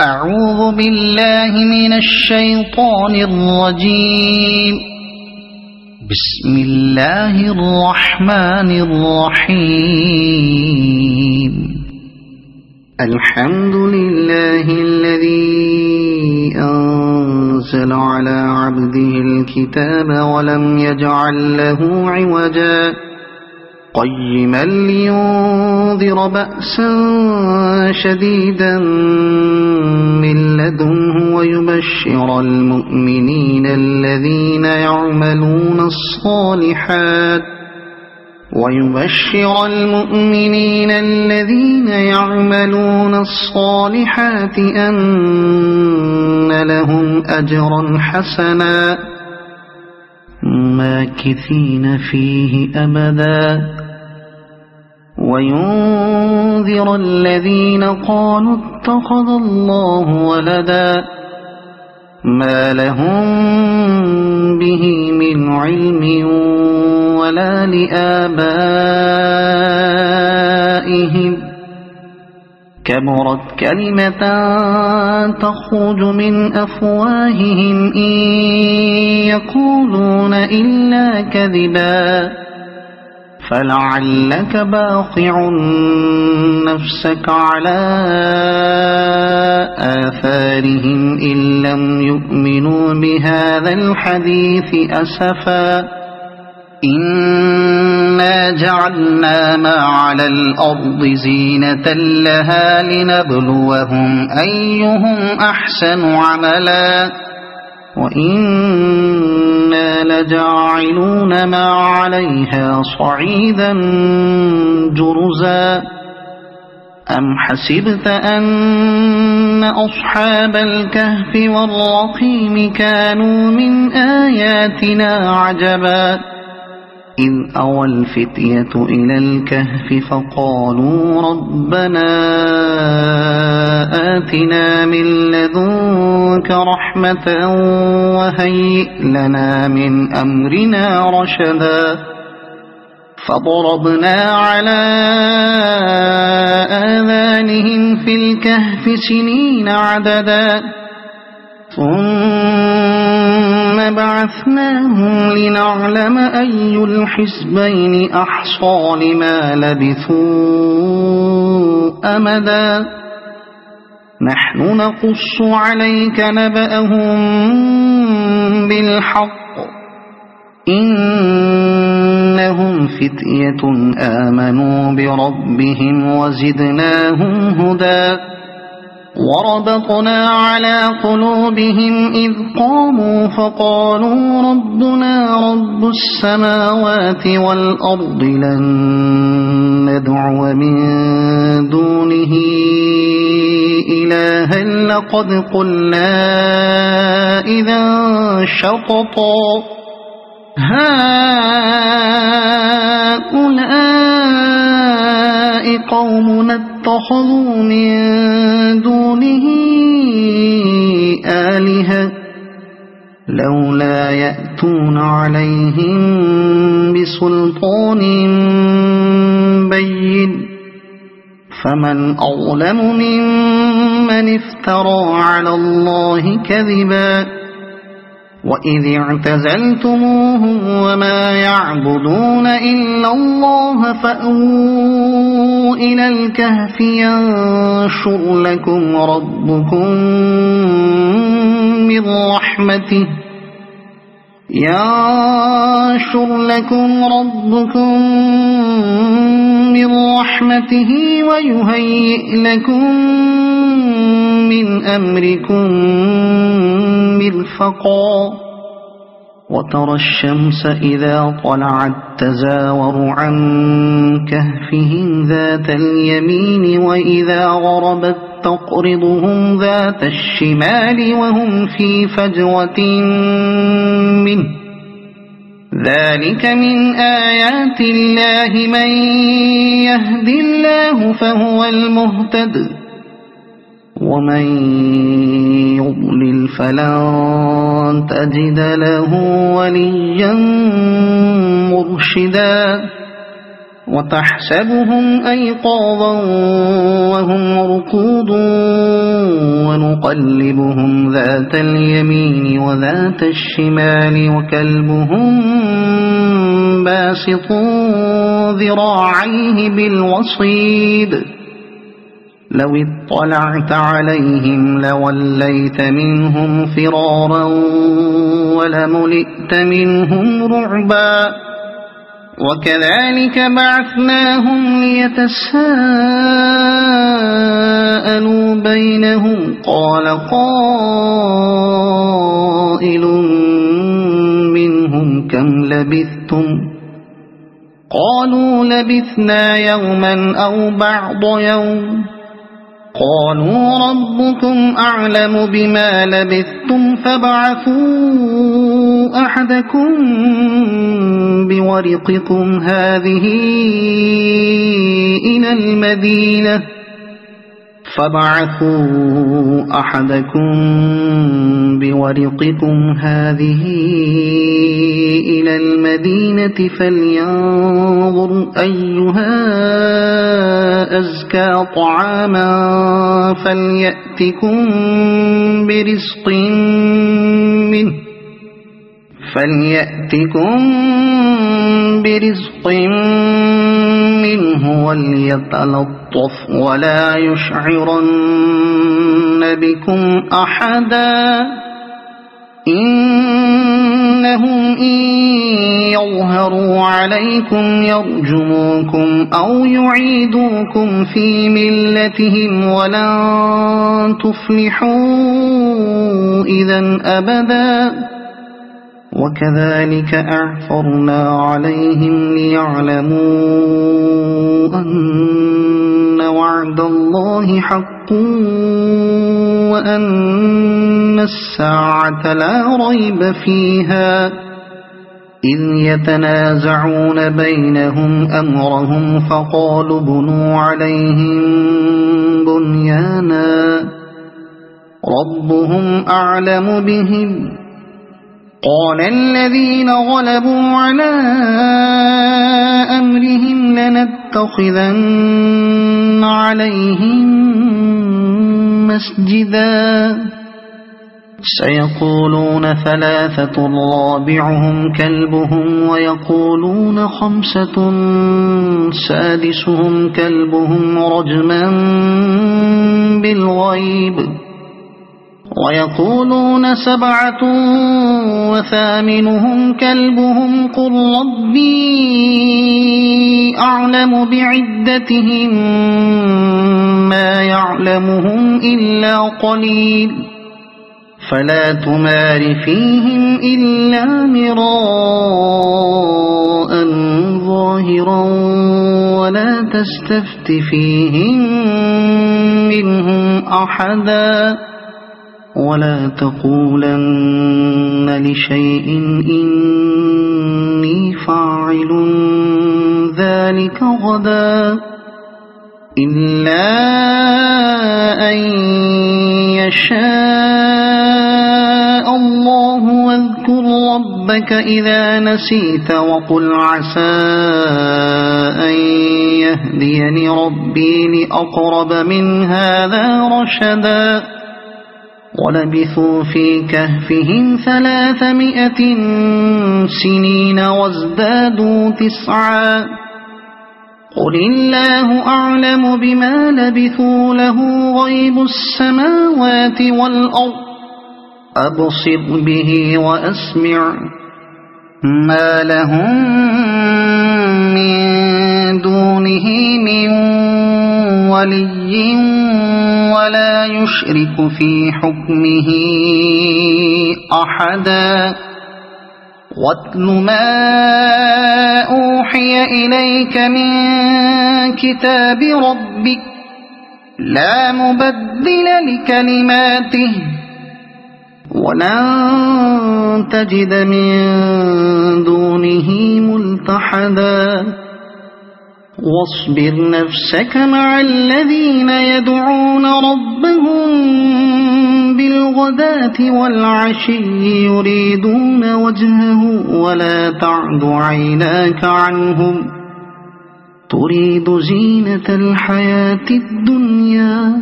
أعوذ بالله من الشيطان الرجيم. بسم الله الرحمن الرحيم. الحمد لله الذي أنزل على عبده الكتاب ولم يجعل له عوجا قيما لينذر بأسا شديدا من لدنه ويبشر المؤمنين الذين يعملون الصالحات أن لهم أجرا حسنا ماكثين فيه أبدا وينذر الذين قالوا اتخذ الله ولدا ما لهم به من علم ولا لآبائهم كبرت كلمة تخرج من أفواههم إن يقولون إلا كذبا فلعلك باخع نفسك على آثارهم إن لم يؤمنوا بهذا الحديث أسفا إنا جعلنا ما على الأرض زينة لها لنبلوهم أيهم أحسن عملا وإنا لجاعلون ما عليها صعيدا جرزا أم حسبت أن أصحاب الكهف والرقيم كانوا من آياتنا عجبا إذ أوى الفتية إلى الكهف فقالوا ربنا آتنا من لدنك رحمة وهيئ لنا من أمرنا رشدا فضربنا على آذانهم في الكهف سنين عددا ثم بعثناهم لنعلم أي الحزبين أحصى لما لبثوا أمدا نحن نقص عليك نبأهم بالحق إنهم فتية آمنوا بربهم وزدناهم هدى وربطنا على قلوبهم إذ قاموا فقالوا ربنا رب السماوات والأرض لن ندعو من دونه إلها لقد قلنا إذا شططا هؤلاء قومنا اتخذوا من دونه آلهة لولا يأتون عليهم بسلطان بين فمن أظلم ممن افترى على الله كذبا وإذ اعتزلتموهم وما يعبدون إلا الله فأووا إلى الكهف ينشر لكم ربكم من رحمته ويهيئ لكم من أمركم مرفقا وترى الشمس إذا طلعت تزاور عن كهفهم ذات اليمين وإذا غربت تقرضهم ذات الشمال وهم في فجوة منه ذلك من آيات الله من يهد الله فهو المهتد ومن يضلل فلن تجد له وليا مرشدا وتحسبهم أيقاظا وهم رقود ونقلبهم ذات اليمين وذات الشمال وكلبهم باسط ذراعيه بالوصيد لو اطلعت عليهم لوليت منهم فرارا ولملئت منهم رعبا وكذلك بعثناهم ليتساءلوا بينهم قال قائل منهم كم لبثتم قالوا لبثنا يوما أو بعض يوم قالوا ربكم أعلم بما لبثتم فابعثوا أحدكم بورقكم هذه إلى المدينة فلينظر أيها أزكى طعاما فليأتكم برزق منه وليتلطف ولا يشعرن بكم أحدا إنهم إن يظهروا عليكم يرجموكم أو يعيدوكم في ملتهم ولن تفلحوا إذا أبدا وكذلك أعثرنا عليهم ليعلموا أن وعد الله حق وأن الساعة لا ريب فيها إذ يتنازعون بينهم أمرهم فقالوا بنوا عليهم بنيانا ربهم أعلم بهم قال الذين غلبوا على أمرهم لنتخذن عليهم مسجدا سيقولون ثلاثة رابعهم كلبهم ويقولون خمسة سادسهم كلبهم رجما بالغيب ويقولون سبعة وثامنهم كلبهم قل ربي أعلم بعدتهم ما يعلمهم إلا قليل فلا تمار فيهم إلا مراء ظاهرا ولا تستفت فيهم منهم أحدا ولا تقولن لشيء إني فاعل ذلك غدا إلا أن يشاء الله واذكر ربك إذا نسيت وقل عسى أن يهديني ربي لأقرب من هذا رشدا ولبثوا في كهفهم 300 سنين وازدادوا 9 قل الله أعلم بما لبثوا له غيب السماوات والأرض أبصر به وأسمع ما لهم من دونه من ولي ولا يشرك في حكمه أحدا واتل ما أوحي إليك من كتاب ربك لا مبدل لكلماته ولن تجد من دونه ملتحدا واصبر نفسك مع الذين يدعون ربهم بالغداة والعشي يريدون وجهه ولا تعد عيناك عنهم تريد زينة الحياة الدنيا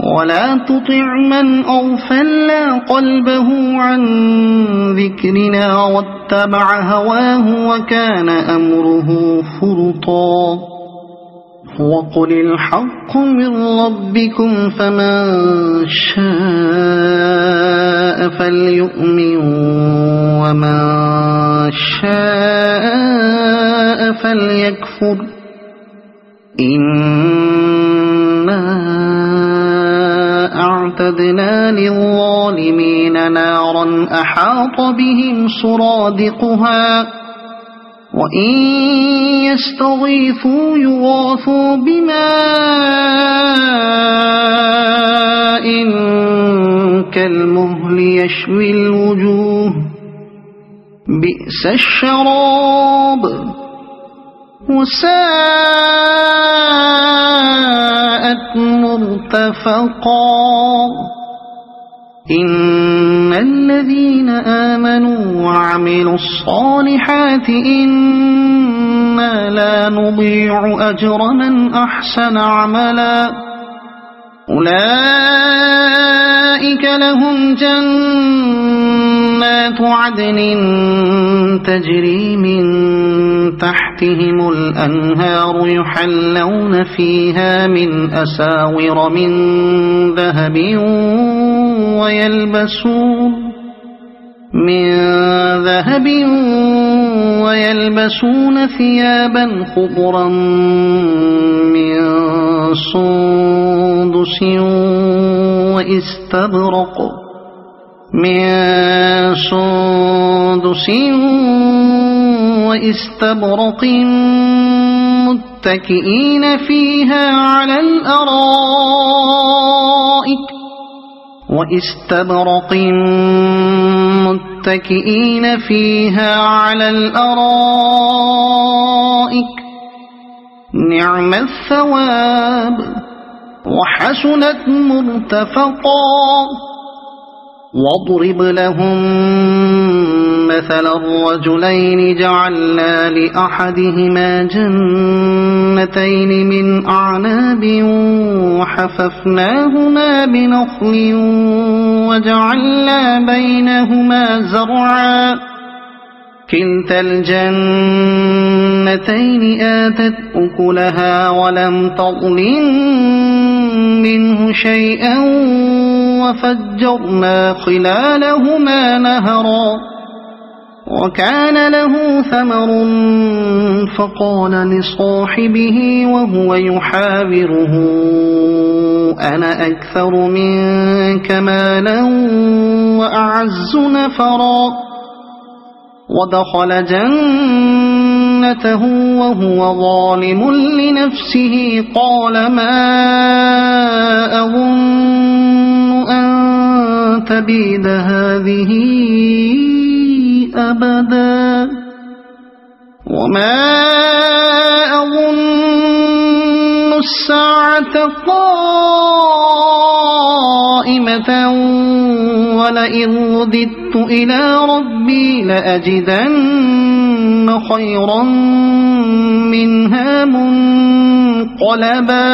ولا تطع من أغفلنا قلبه عن ذكرنا واتبع هواه وكان أمره فرطا وقل الحق من ربكم فمن شاء فليؤمن ومن شاء فليكفر إنا أعتدنا للظالمين نارا أحاط بهم سرادقها وإن يستغيثوا يغاثوا بماء كالمهل يشوي الوجوه بئس الشراب وساءت مرتفقا إن الذين آمنوا وعملوا الصالحات إنا لا نضيع أجر من أحسن عملا أولئك لهم جنات عدن تجري من تحتهم الأنهار يحلون فيها من أساور من ذهب ويلبسون ثيابا خضرا من سندس وإستبرق متكئين فيها على الأرائك نعم الثواب وحسنت مرتفقا واضرب لهم مثل الرجلين جعلنا لأحدهما جنتين من أعناب وحففناهما بنخل وجعلنا بينهما زرعا كلتا الجنتين آتت أكلها ولم تظلم منه شيئا وفجرنا خلالهما نهرا وكان له ثمر فقال لصاحبه وهو يحاوره أنا أكثر منك مالا وأعز نفرا ودخل جنته وهو ظالم لنفسه قال ما أظن أن تبيد هذه أبدا وما أظن الساعة قائمة ولئن رددت إلى ربي لأجدن خيرا منها منقلبا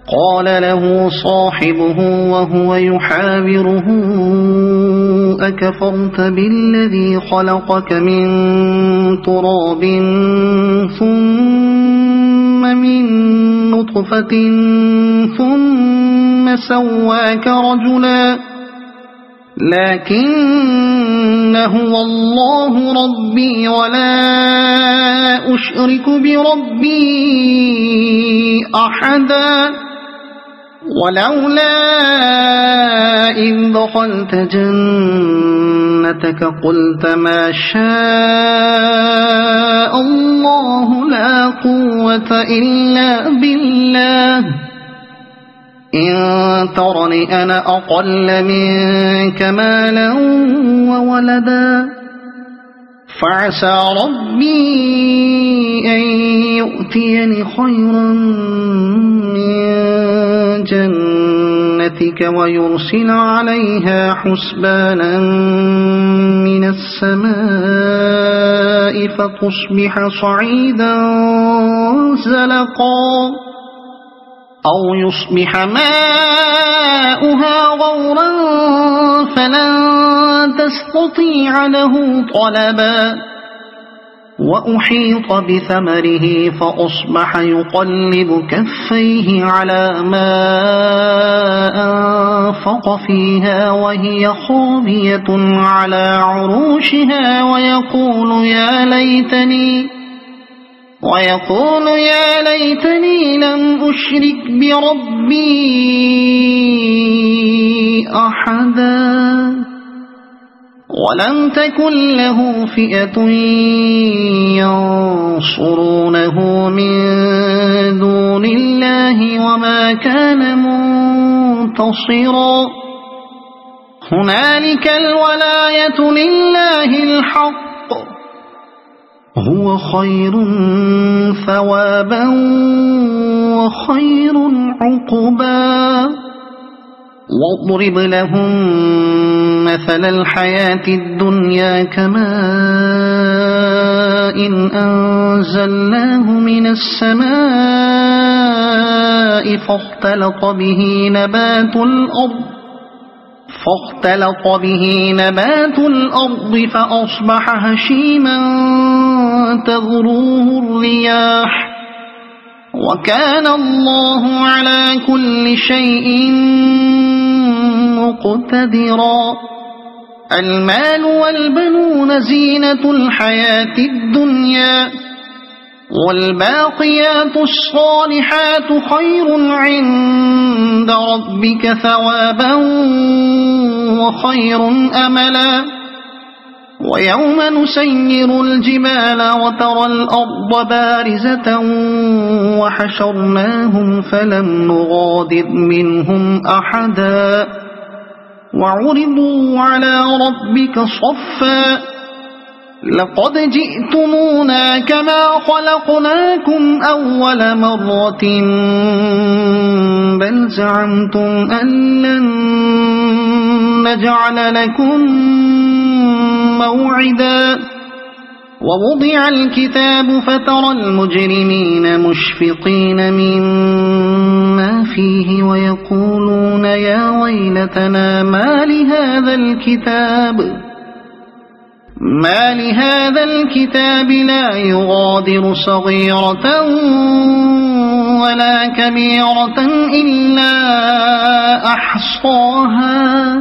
قال له صاحبه وهو يحاوره أكفرت بالذي خلقك من تراب ثم من نطفة ثم سواك رجلا لكن هو الله ربي ولا أشرك بربي أحدا ولولا إذ دخلت جنتك قلت ما شاء الله لا قوة إلا بالله إن ترني أنا أقل منك مالا وولدا فعسى ربي أن يؤتيني خيرا من جنتك ويرسل عليها حسبانا من السماء فتصبح صعيدا زلقا أو يصبح ماؤها غورا فلن تستطيع له طلبا وأحيط بثمره فأصبح يقلب كفيه على ما أنفق فيها وهي خاوية على عروشها ويقول يا ليتني لم أشرك بربي أحدا ولم تكن له فئة ينصرونه من دون الله وما كان منتصرا هنالك الولاية لله الحق هو خير ثوابا وخير عقبا واضرب لهم مثل الحياة الدنيا كماء أنزلناه من السماء فاختلط به نبات الأرض فأصبح هشيما تذروه الرياح وكان الله على كل شيء مقتدرا المال والبنون زينة الحياة الدنيا والباقيات الصالحات خير عند ربك ثوابا وخير أملا ويوم نسير الجبال وترى الأرض بارزة وحشرناهم فلم نغادر منهم أحدا وعرضوا على ربك صفا لقد جئتمونا كما خلقناكم أول مرة بل زعمتم أن لن نجعل لكم موعدا ووضع الكتاب فترى المجرمين مشفقين مما فيه ويقولون يا ويلتنا ما لهذا الكتاب لا يغادر صغيرة ولا كبيرة إلا أحصاها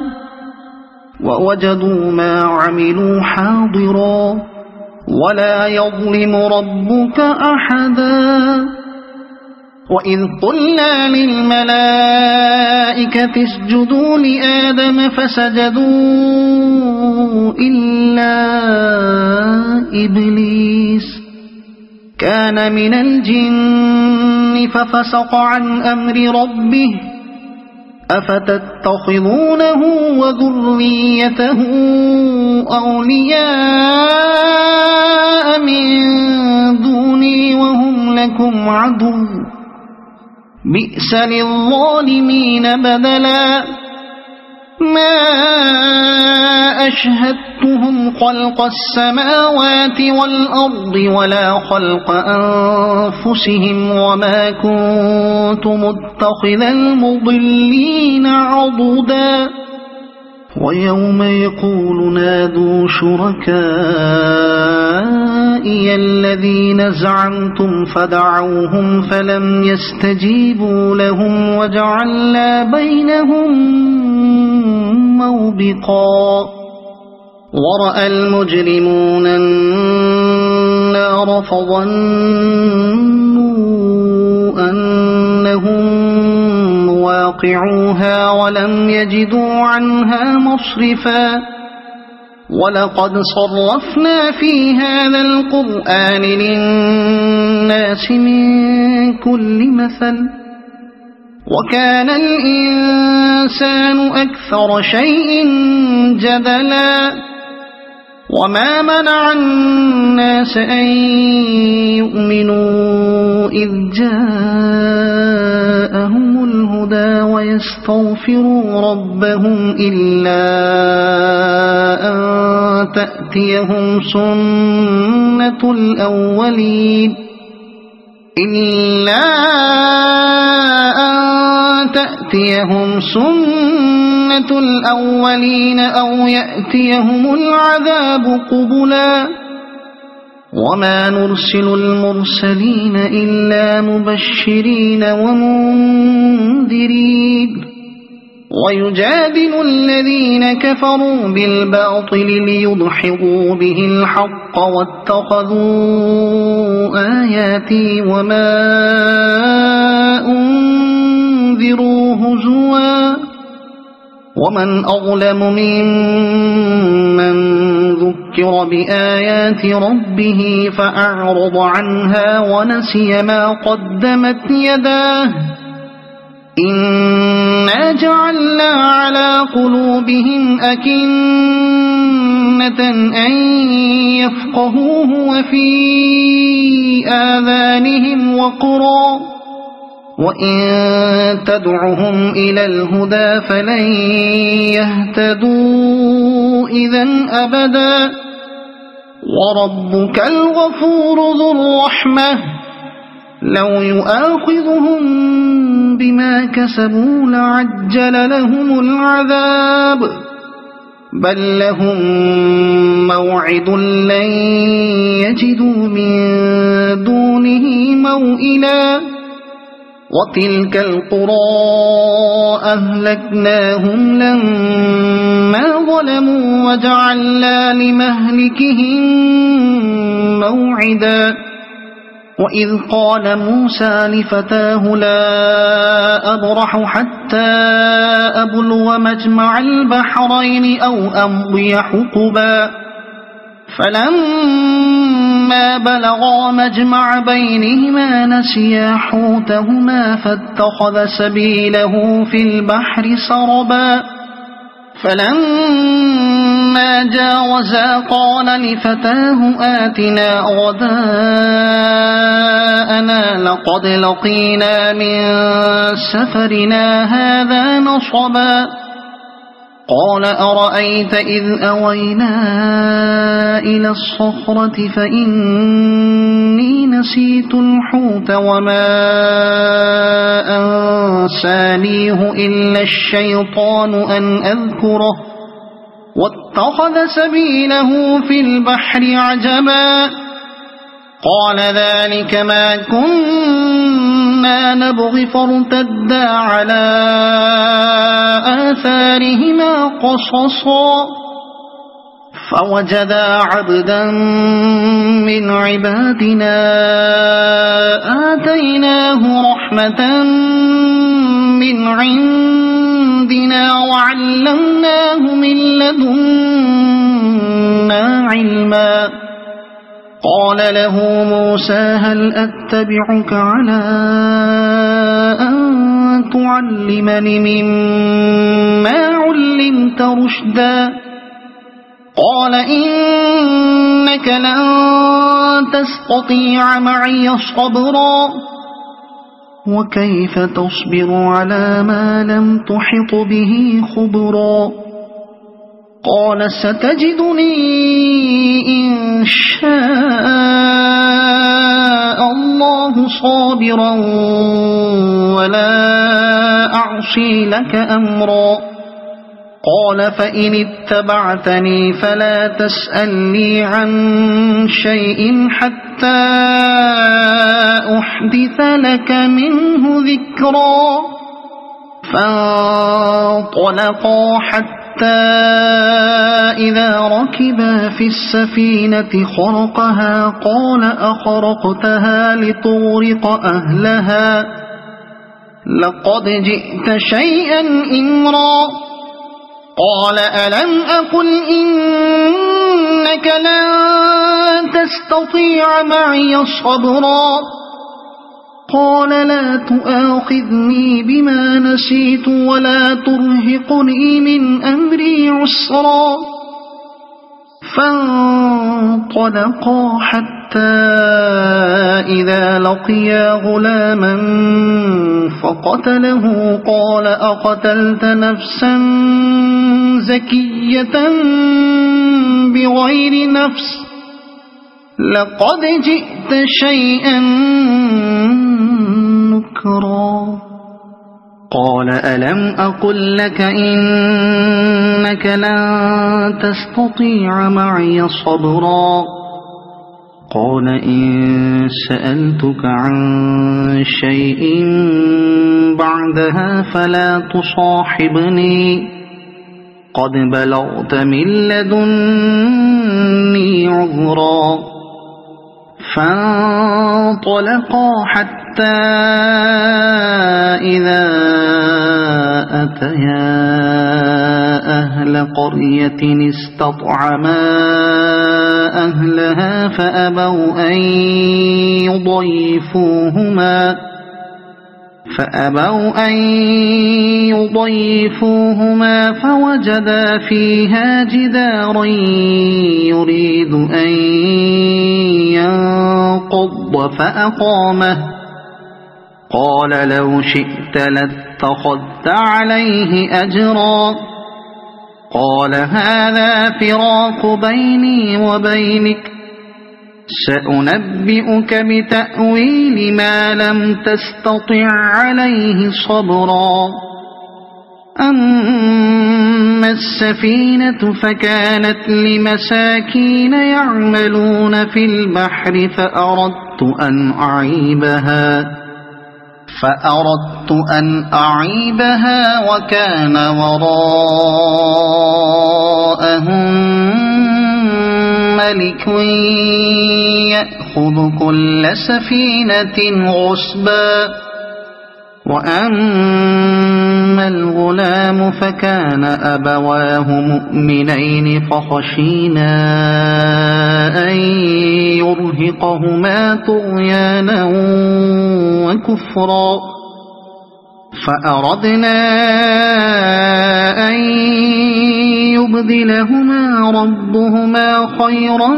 ووجدوا ما عملوا حاضرا ولا يظلم ربك أحدا وإذ قلنا للملائكة اسجدوا لآدم فسجدوا إلا إبليس كان من الجن ففسق عن أمر ربه أفتتخذونه وذريته أولياء من دوني وهم لكم عدو بئس للظالمين بدلا ما أشهدتهم خلق السماوات والأرض ولا خلق أنفسهم وما كنت متخذ المضلين عضدا ويوم يقول نادوا شركائي الذين زعمتم فدعوهم فلم يستجيبوا لهم وجعلنا بينهم موبقا ورأى المجرمون النار فظنوا أنهم واقعوها ولم يجدوا عنها مصرفا ولقد صرفنا في هذا القرآن للناس من كل مثل وكان الإنسان أكثر شيء جدلا وما منع الناس أن يؤمنوا إذ جاءهم الهدى ويستغفروا ربهم إلا أن تأتيهم سنة الأولين إلا أن تأتيهم سنة الأولين أو يأتيهم العذاب قبلا وما نرسل المرسلين إلا مبشرين ومنذرين ويجادل الذين كفروا بالباطل ليدحضوا به الحق واتخذوا آياتي وما أنذروا هزوا ومن أظلم ممن ذكر بآيات ربه فأعرض عنها ونسي ما قدمت يداه إنا جعلنا على قلوبهم أكنة أن يفقهوه وفي آذانهم وقرا وإن تدعهم إلى الهدى فلن يهتدوا إذن أبدا وربك الغفور ذو الرحمة لو يؤاخذهم بما كسبوا لعجل لهم العذاب بل لهم موعد لن يجدوا من دونه موئلا وتلك القرى أهلكناهم لما ظلموا وجعلنا لمهلكهم موعدا وإذ قال موسى لفتاه لا أبرح حتى أبلغ مجمع البحرين أو أمضي حقبا فلما بلغا مجمع بينهما نسيا حوتهما فاتخذ سبيله في البحر سربا فلما جاوزا قال لفتاه آتنا غداءنا لقد لقينا من سفرنا هذا نصبا قال أرأيت إذ أوينا إلى الصخرة فإني نسيت الحوت وما أنسانيه إلا الشيطان أن أذكره واتخذ سبيله في البحر عجبا قال ذلك ما كنا نبغي فارتدا على آثارهما قصصا فوجدا عبدا من عبادنا آتيناه رحمة من عندنا وعلمناه من لدنا علما قال له موسى هل أتبعك على أن تعلمني مما علمت رشدا قال إنك لن تستطيع معي صبرا وكيف تصبر على ما لم تحط به خبرا قال ستجدني إن شاء الله صابرا ولا أعصي لك أمرا قال فإن اتبعتني فلا تسألني عن شيء حتى أحدث لك منه ذكرا فانطلقا حتى إذا ركبا في السفينة خرقها قال أخرقتها لتغرق أهلها لقد جئت شيئا إمرا قال ألم أقل إنك لن تستطيع معي صبرا قال لا تؤاخذني بما نسيت ولا ترهقني من أمري عسرا فانطلقا حتى إذا لقيا غلاما فقتله قال أقتلت نفسا زكية بغير نفس لقد جئت شيئا نكرا قال ألم أقل لك إنك لن تستطيع معي صبرا قال إن سألتك عن شيء بعدها فلا تصاحبني قد بلغت من لدني عذرا فانطلقا حتى إذا أتيا أهل قرية استطعما أهلها فأبوا أن يضيفوهما فوجدا فيها جدارا يريد أن ينقض فأقامه قال لو شئت لاتخذت عليه أجرا قال هذا فراق بيني وبينك سأنبئك بتأويل ما لم تستطع عليه صبرا أما السفينة فكانت لمساكين يعملون في البحر فأردت أن أعيبها وكان وراءهم ملك يأخذ كل سفينة غصبا وأما الغلام فكان أبواه مؤمنين فخشينا أن يرهقهما طغيانا وكفرا فأردنا أن يبدلهما ربهما خيرا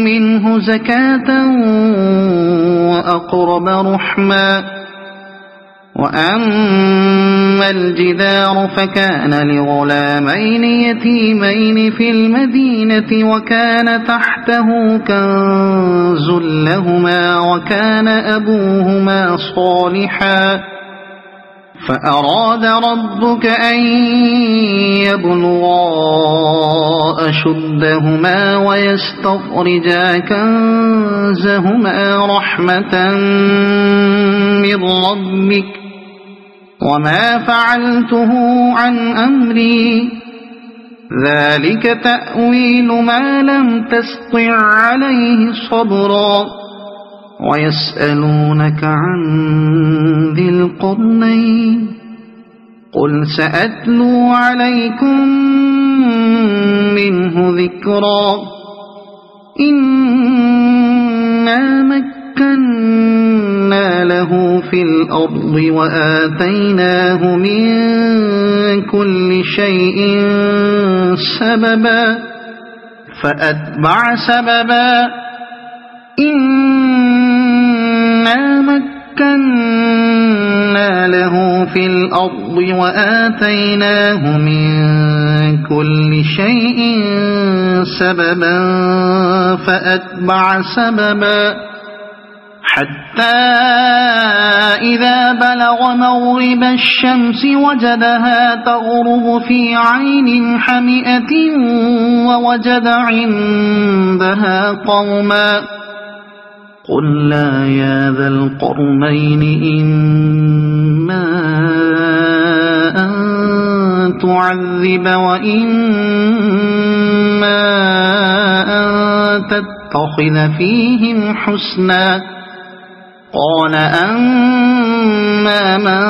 منه زكاة وأقرب رحما وأما الجدار فكان لغلامين يتيمين في المدينة وكان تحته كنز لهما وكان أبوهما صالحا فأراد ربك أن يبلغا أشدهما ويستخرجا كنزهما رحمة من ربك وما فعلته عن أمري ذلك تأويل ما لم تسطع عليه صبرا ويسألونك عن ذي القرنين قل سأتلو عليكم منه ذكرا إنا مكنا له في الأرض وآتيناه من كل شيء سببا فأتبع سببا إنا مكنا له في الأرض وآتيناه من كل شيء سببا فأتبع سببا حتى إذا بلغ مغرب الشمس وجدها تغرب في عين حمئة ووجد عندها قوما قلنا يا ذا القرنين إما أن تعذب وإما أن تتخذ فيهم حسنا قال أما من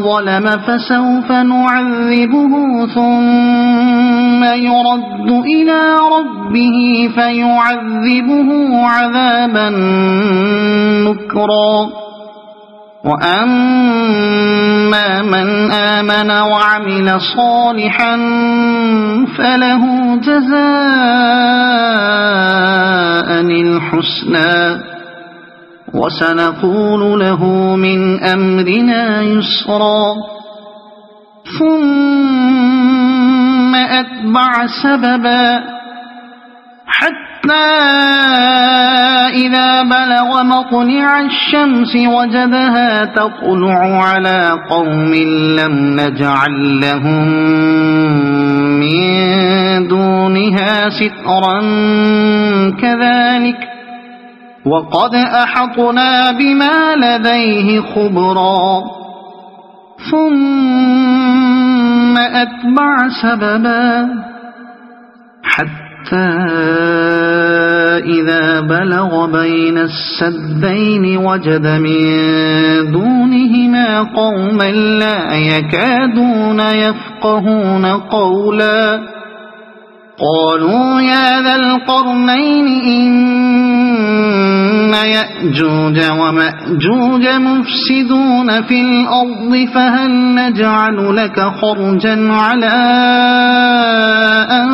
ظلم فسوف نعذبه ثم يرد إلى ربه فيعذبه عذابا نكرا وأما من آمن وعمل صالحا فله جزاء الحسنى وسنقول له من أمرنا يسرا ثم أتبع سببا حتى إذا بلغ مطلع الشمس وجدها تطلع على قوم لم نجعل لهم من دونها سترا كذلك وقد أحطنا بما لديه خبرا ثم أتبع سببا حتى إذا بلغ بين السدين وجد من دونهما قوما لا يكادون يفقهون قولا قالوا يا ذا القرنين إن يأجوج ومأجوج مفسدون في الأرض فهل نجعل لك خرجا على أن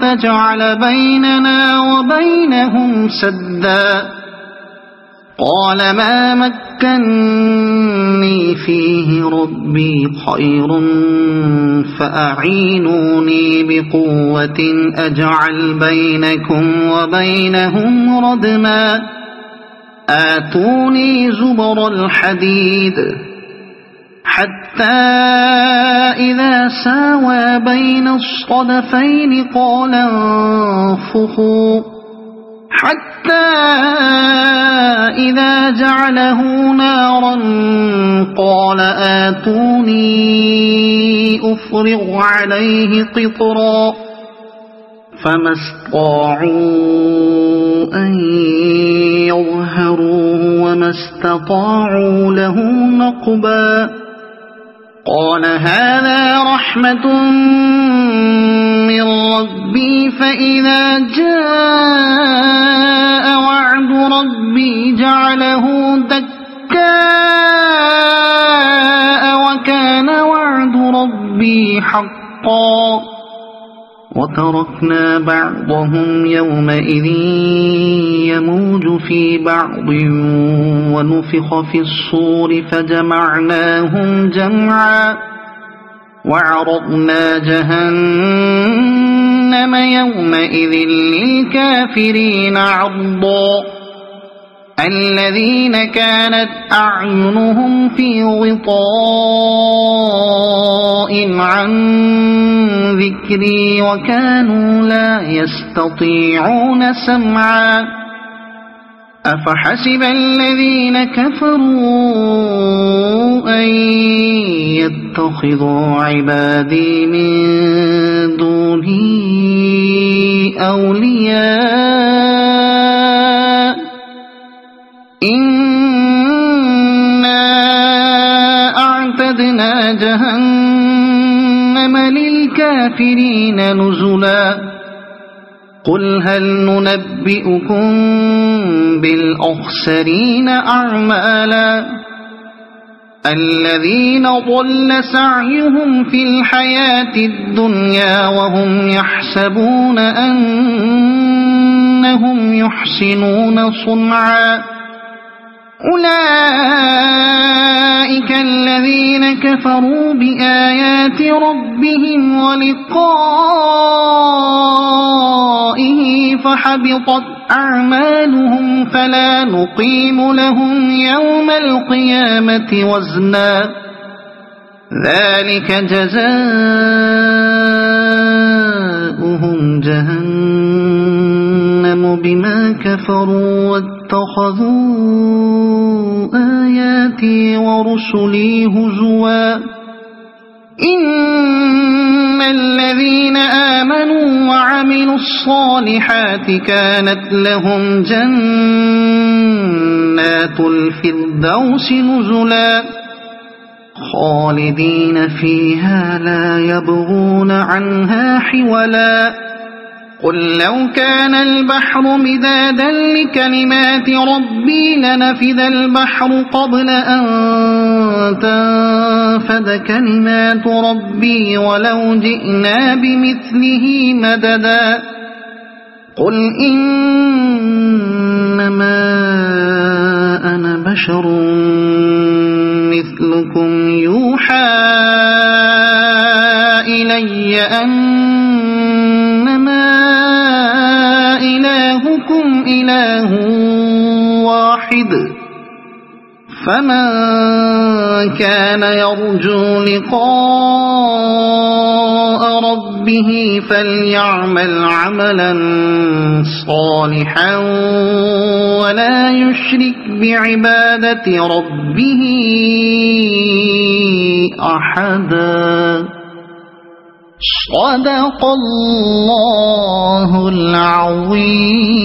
تجعل بيننا وبينهم سدا قال ما مكني فيه ربي خير فأعينوني بقوة أجعل بينكم وبينهم ردما آتوني زبر الحديد حتى إذا ساوى بين الصدفين قال انفخوا حتى إذا جعله نارا قال آتوني أفرغ عليه قطرا فما استطاعوا أن يظهروه وما استطاعوا له نقبا قال هذا رحمة من ربي فإذا جاء وعد ربي جعله دكاء وكان وعد ربي حقا وتركنا بعضهم يومئذ يموج في بعض ونفخ في الصور فجمعناهم جمعا وعرضنا جهنم يومئذ للكافرين عرضا الذين كانت أعينهم في غطاء عن ذكري وكانوا لا يستطيعون سمعا أفحسب الذين كفروا أن يتخذوا عبادي من دوني أولياء إنا أعتدنا جهنم للكافرين نزلا قل هل ننبئكم بالأخسرين أعمالا الذين ضل سعيهم في الحياة الدنيا وهم يحسبون أنهم يحسنون صنعا أولئك الذين كفروا بآيات ربهم ولقائه فحبطت أعمالهم فلا نقيم لهم يوم القيامة وزنا ذلك جزاؤهم جهنم بما كفروا واتخذوا آياتي ورسلي هزوا إن الذين آمنوا وعملوا الصالحات كانت لهم جنات الفردوس نزلا خالدين فيها لا يبغون عنها حولا قل لو كان البحر مدادا لكلمات ربي لنفد البحر قبل أن تنفد كلمات ربي ولو جئنا بمثله مددا قل إنما أنا بشر مثلكم يوحى إلي أنما إلهكم فمن كان يرجو لقاء ربه فليعمل عملا صالحا ولا يشرك بعبادة ربه أحدا. صدق الله العظيم.